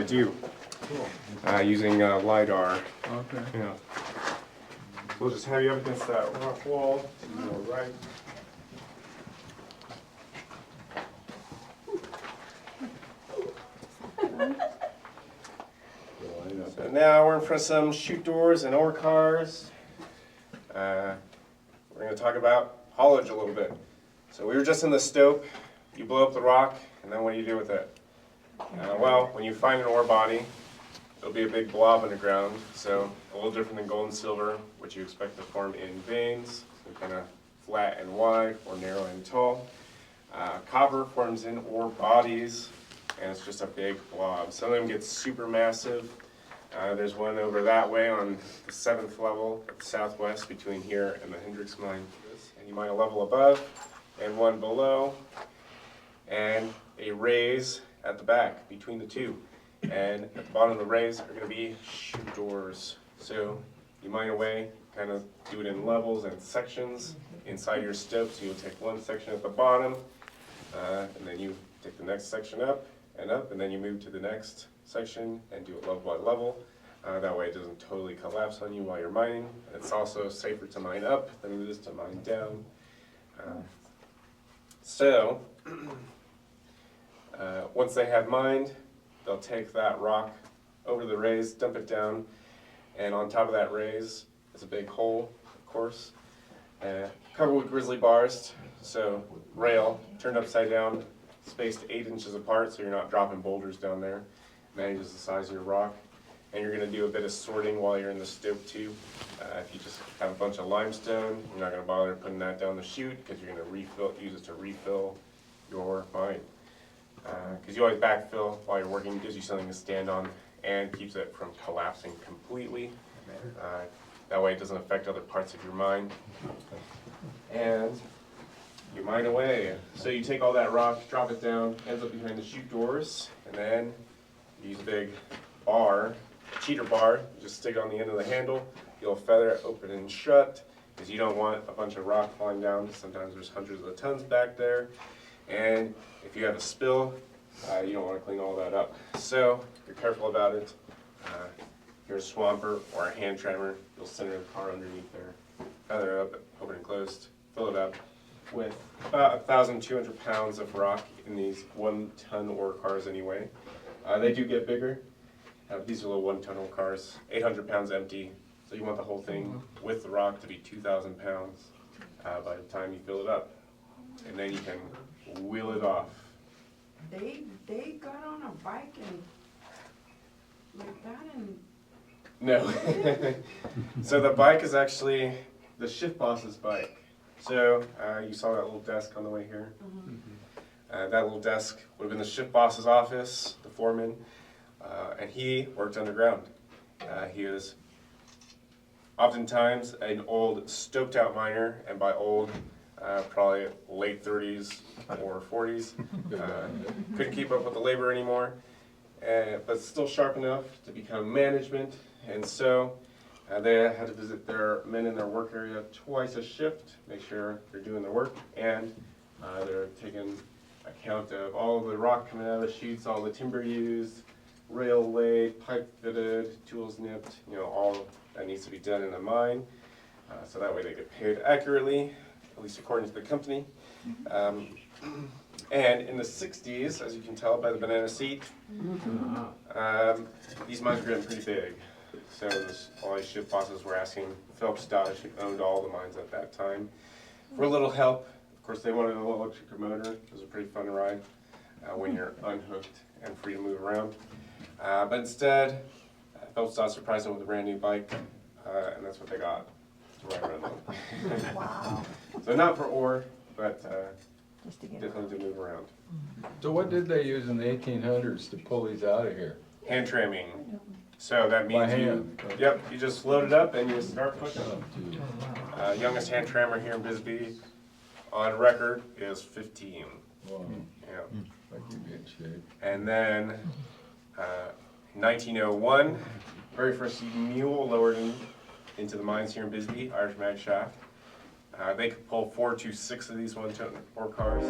they do Cool. using LiDAR. Okay. Yeah. We'll just have you up against that rock wall to your right. So now we're in front of some chute doors and ore cars. We're going to talk about haulage a little bit. So we were just in the stope. You blow up the rock, and then what do you do with it? Well, when you find an ore body, it'll be a big blob underground. So a little different than gold and silver, which you expect to form in veins, so kind of flat and wide or narrow and tall. Copper forms in ore bodies, and it's just a big blob. Some of them get super massive. There's one over that way on the 7th level at the southwest between here and the Hendrix mine. And you mine a level above and one below, and a raise at the back between the two. And at the bottom of the raise are going to be chute doors. So you mine away, kind of do it in levels and sections inside your stope. So you'll take one section at the bottom, and then you take the next section up, and then you move to the next section and do it level by level. That way it doesn't totally collapse on you while you're mining. It's also safer to mine up than it is to mine down. Once they have mined, they'll take that rock over to the raise, dump it down, and on top of that raise is a big hole, of course, covered with grizzly bars. So rail turned upside down, spaced 8 inches apart, so you're not dropping boulders down there. Manages the size of your rock. And you're going to do a bit of sorting while you're in the stope too. If you just have a bunch of limestone, you're not going to bother putting that down the chute because you're going to use it to refill your mine. Because you always backfill while you're working, gives you something to stand on and keeps it from collapsing completely. That way it doesn't affect other parts of your mine. And you mine away. So you take all that rock, drop it down, ends up behind the chute doors, and then you use a big bar, cheater bar, just stick it on the end of the handle. You'll feather it open and shut because you don't want a bunch of rock falling down. Sometimes there's hundreds of tons back there. And if you have a spill, you don't want to clean all that up. So be careful about it. If you're a swamper or a hand trammer, you'll center the car underneath there, feather it up, open and closed, fill it up with about 1,200 pounds of rock in these 1-ton ore cars anyway. They do get bigger. These are little 1-ton ore cars, 800 pounds empty. So you want the whole thing with the rock to be 2,000 pounds by the time you fill it up. And then you can wheel it off. They got on a bike and like that and... No. So the bike is actually the shift boss's bike. So you saw that little desk on the way here. That little desk would have been the shift boss's office, the foreman, and he worked underground. He was oftentimes an old stoped out miner, and by old, probably late 30s or 40s. Couldn't keep up with the labor anymore, but still sharp enough to become management. And so they had to visit their men in their work area twice a shift, make sure they're doing their work, and they're taking account of all of the rock coming out of the chutes, all the timber used, rail laid, pipe fitted, tools nipped, all that needs to be done in a mine. So that way they get paid accurately, at least according to the company. And in the 60s, as you can tell by the banana seat, these mines were getting pretty big. So all these shift bosses were asking Phelps Dodge, who owned all the mines at that time, for a little help. Of course, they wanted an electric motor. It was a pretty fun ride when you're unhooked and free to move around. But instead, Phelps Dodge surprised them with a brand new bike, and that's what they got to ride around on. Wow. So not for ore, but Just to get definitely to move around. So what did they use in the 1800s to pull these out of here? Hand tramming. So that means By hand? you just load it up and you start pushing. Oh, geez. Youngest hand trammer here in Bisbee on record is 15. Wow, Yeah. like you'd be in shape. And then 1901, very first mule lowered into the mines here in Bisbee, Irish Mag Shaft. They could pull 4 to 6 of these 1-ton ore cars.